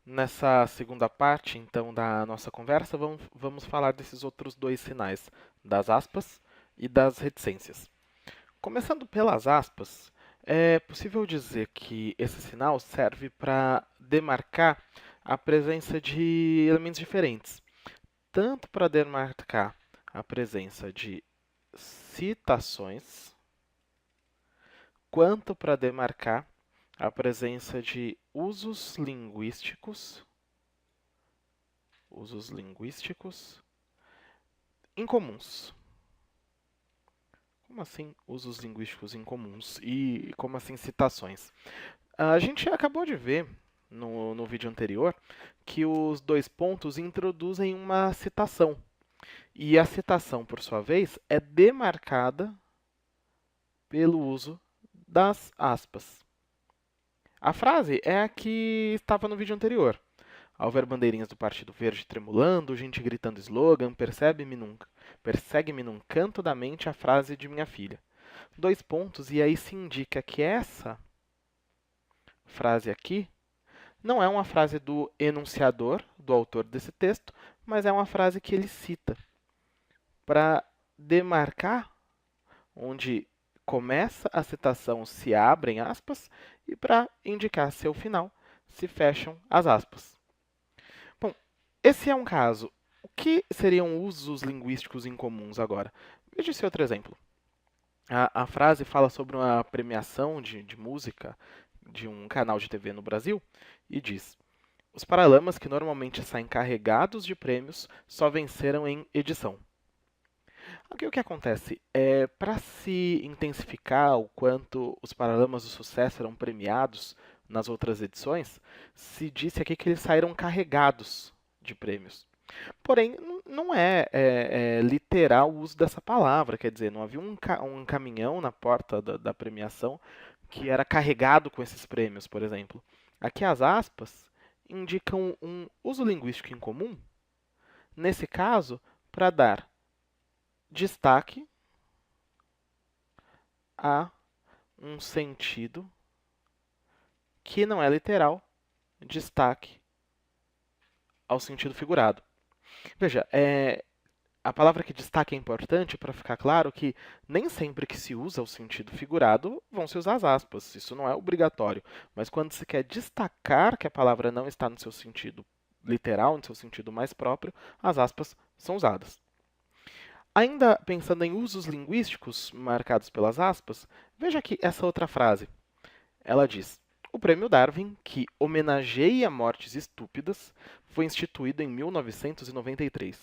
Nessa segunda parte, então, da nossa conversa, vamos falar desses outros dois sinais, das aspas e das reticências. Começando pelas aspas, é possível dizer que esse sinal serve para demarcar a presença de elementos diferentes, tanto para demarcar a presença de citações, quanto para demarcar a presença de usos linguísticos incomuns. Como assim usos linguísticos incomuns? E como assim citações? A gente acabou de ver no vídeo anterior que os dois pontos introduzem uma citação. E a citação, por sua vez, é demarcada pelo uso das aspas. A frase é a que estava no vídeo anterior. Ao ver bandeirinhas do Partido Verde tremulando, gente gritando slogan, persegue-me num canto da mente a frase de minha filha. Dois pontos, e aí se indica que essa frase aqui não é uma frase do enunciador, do autor desse texto, mas é uma frase que ele cita para demarcar onde começa a citação se abrem aspas e para indicar seu final se fecham as aspas. Bom, esse é um caso. O que seriam usos linguísticos incomuns agora? Veja esse outro exemplo. A frase fala sobre uma premiação de música de um canal de TV no Brasil e diz: os paralamas que normalmente saem carregados de prêmios só venceram em edição. Aqui o que acontece é, para se intensificar o quanto os Paralamas do Sucesso eram premiados nas outras edições, se disse aqui que eles saíram carregados de prêmios. Porém, não é literal o uso dessa palavra, quer dizer, não havia um caminhão na porta da premiação que era carregado com esses prêmios, por exemplo. Aqui as aspas indicam um uso linguístico em comum, nesse caso, para dar destaque a um sentido que não é literal, destaque ao sentido figurado. Veja, a palavra que destaque é importante para ficar claro que nem sempre que se usa o sentido figurado vão se usar as aspas. Isso não é obrigatório. Mas quando se quer destacar que a palavra não está no seu sentido literal, no seu sentido mais próprio, as aspas são usadas. Ainda pensando em usos linguísticos marcados pelas aspas, veja aqui essa outra frase. Ela diz: o Prêmio Darwin, que homenageia mortes estúpidas, foi instituído em 1993.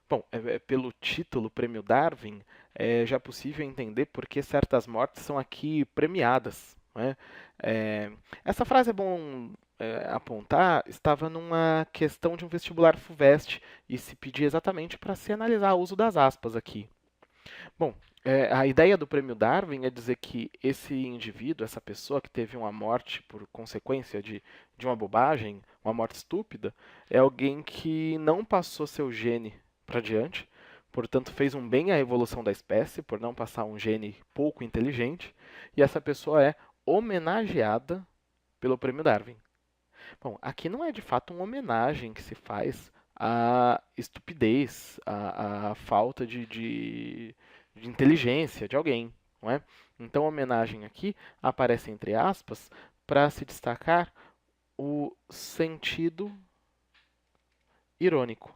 Bom, pelo título Prêmio Darwin, é já possível entender por que certas mortes são aqui premiadas. Né? É, essa frase é bom apontar, estava numa questão de um vestibular FUVEST e se pedia exatamente para se analisar o uso das aspas aqui. Bom, a ideia do prêmio Darwin é dizer que esse indivíduo, essa pessoa que teve uma morte por consequência de uma bobagem, uma morte estúpida, é alguém que não passou seu gene para diante, portanto fez um bem à evolução da espécie por não passar um gene pouco inteligente, e essa pessoa é homenageada pelo prêmio Darwin. Bom, aqui não é de fato uma homenagem que se faz à estupidez, à falta de inteligência de alguém, não é? Então, a homenagem aqui aparece entre aspas para se destacar o sentido irônico.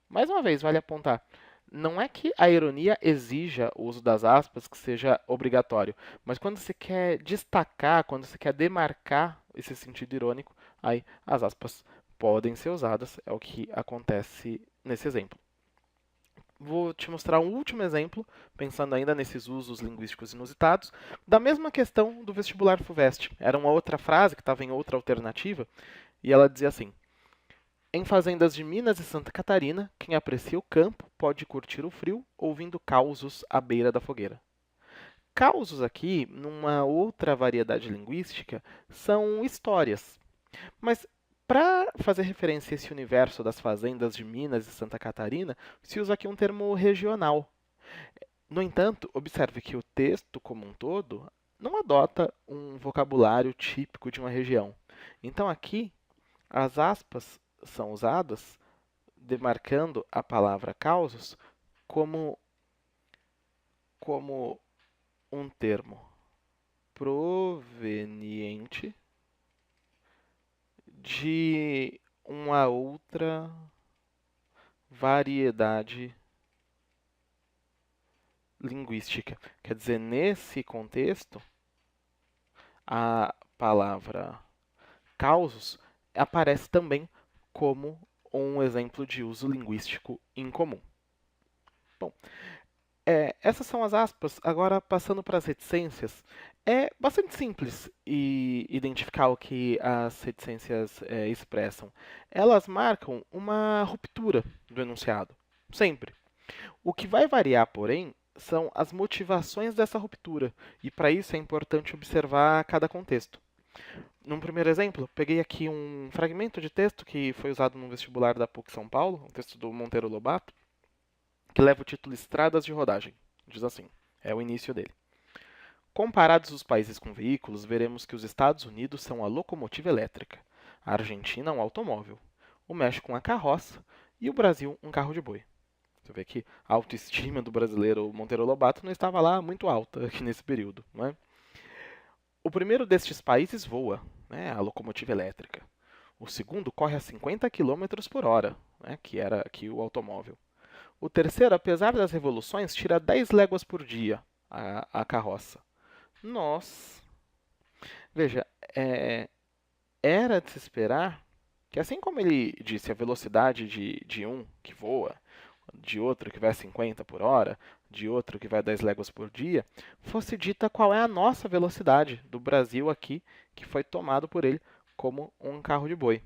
Mais uma vez, vale apontar, não é que a ironia exija o uso das aspas que seja obrigatório, mas quando se quer destacar, quando se quer demarcar esse sentido irônico, aí as aspas podem ser usadas, é o que acontece nesse exemplo. Vou te mostrar um último exemplo, pensando ainda nesses usos linguísticos inusitados, da mesma questão do vestibular FUVEST. Era uma outra frase que estava em outra alternativa, e ela dizia assim: em fazendas de Minas e Santa Catarina, quem aprecia o campo pode curtir o frio ouvindo causos à beira da fogueira. Causos aqui, numa outra variedade linguística, são histórias. Mas para fazer referência a esse universo das fazendas de Minas e Santa Catarina, se usa aqui um termo regional. No entanto, observe que o texto como um todo não adota um vocabulário típico de uma região. Então aqui as aspas são usadas demarcando a palavra causos como, como um termo proveniente de uma outra variedade linguística. Quer dizer, nesse contexto, a palavra causos aparece também como um exemplo de uso linguístico incomum. Bom, essas são as aspas. Agora, passando para as reticências, é bastante simples identificar o que as reticências expressam. Elas marcam uma ruptura do enunciado, sempre. O que vai variar, porém, são as motivações dessa ruptura, e para isso é importante observar cada contexto. Num primeiro exemplo, peguei aqui um fragmento de texto que foi usado no vestibular da PUC São Paulo, um texto do Monteiro Lobato, que leva o título Estradas de Rodagem. Diz assim, é o início dele. Comparados os países com veículos, veremos que os Estados Unidos são a locomotiva elétrica, a Argentina um automóvel, o México uma carroça e o Brasil um carro de boi. Você vê que a autoestima do brasileiro Monteiro Lobato não estava lá muito alta aqui nesse período. Não é? O primeiro destes países voa, né, a locomotiva elétrica. O segundo corre a 50 km por hora, né, que era aqui o automóvel. O terceiro, apesar das revoluções, tira 10 léguas por dia, a carroça. Nossa! Veja, era de se esperar que, assim como ele disse a velocidade de um que voa, de outro que vai a 50 por hora, de outro que vai a 10 léguas por dia, fosse dita qual é a nossa velocidade do Brasil aqui, que foi tomado por ele como um carro de boi.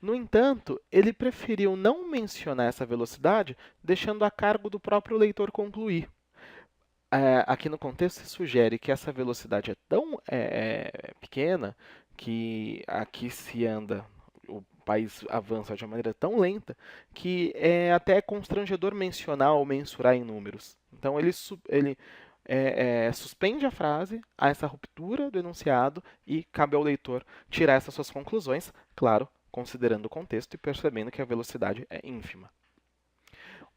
No entanto, ele preferiu não mencionar essa velocidade, deixando a cargo do próprio leitor concluir. Aqui no contexto se sugere que essa velocidade é tão pequena que aqui se anda, o país avança de uma maneira tão lenta que é até constrangedor mencionar ou mensurar em números. Então ele suspende a frase a essa ruptura do enunciado e cabe ao leitor tirar essas suas conclusões, claro, considerando o contexto e percebendo que a velocidade é ínfima.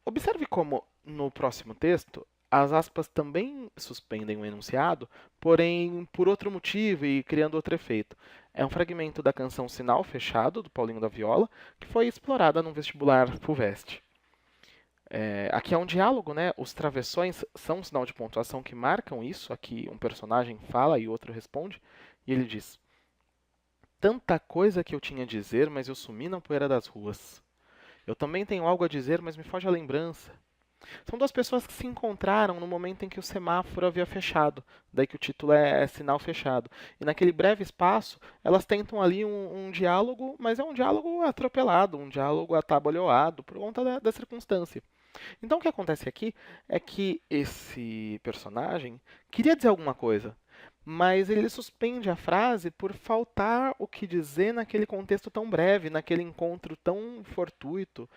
Observe como, no próximo texto, as aspas também suspendem o enunciado, porém por outro motivo e criando outro efeito. É um fragmento da canção Sinal Fechado, do Paulinho da Viola, que foi explorada no vestibular FUVEST. Aqui é um diálogo, né? Os travessões são um sinal de pontuação que marcam isso. Aqui um personagem fala e outro responde, e ele diz: Tanta coisa que eu tinha a dizer, mas eu sumi na poeira das ruas. Eu também tenho algo a dizer, mas me foge a lembrança. São duas pessoas que se encontraram no momento em que o semáforo havia fechado, daí que o título é Sinal Fechado. E naquele breve espaço, elas tentam ali um diálogo, mas é um diálogo atropelado, um diálogo atabalhoado por conta da circunstância. Então o que acontece aqui é que esse personagem queria dizer alguma coisa, mas ele suspende a frase por faltar o que dizer naquele contexto tão breve, naquele encontro tão fortuito,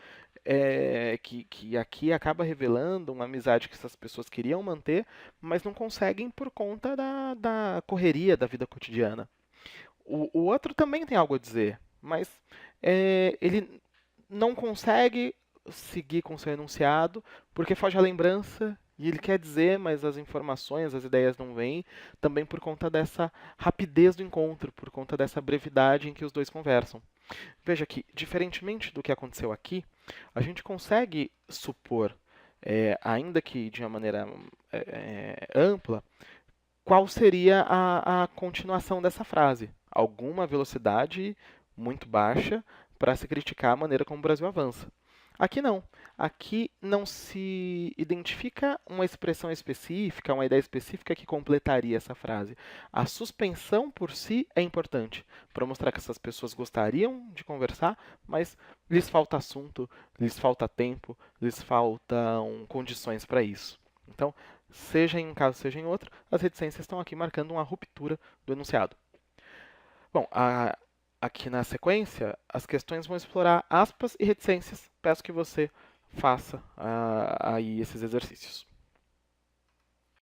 que aqui acaba revelando uma amizade que essas pessoas queriam manter, mas não conseguem por conta da correria da vida cotidiana. O outro também tem algo a dizer, mas ele não consegue seguir com seu enunciado porque foge a lembrança e ele quer dizer, mas as informações, as ideias não vêm, também por conta dessa rapidez do encontro, por conta dessa brevidade em que os dois conversam. Veja que, diferentemente do que aconteceu aqui, a gente consegue supor, ainda que de uma maneira ampla, qual seria a continuação dessa frase. Alguma velocidade muito baixa para se criticar a maneira como o Brasil avança. Aqui não. Aqui não se identifica uma expressão específica, uma ideia específica que completaria essa frase. A suspensão por si é importante para mostrar que essas pessoas gostariam de conversar, mas lhes falta assunto, lhes falta tempo, lhes faltam condições para isso. Então, seja em um caso, seja em outro, as reticências estão aqui marcando uma ruptura do enunciado. Bom, aqui na sequência, as questões vão explorar aspas e reticências. Peço que você faça aí esses exercícios.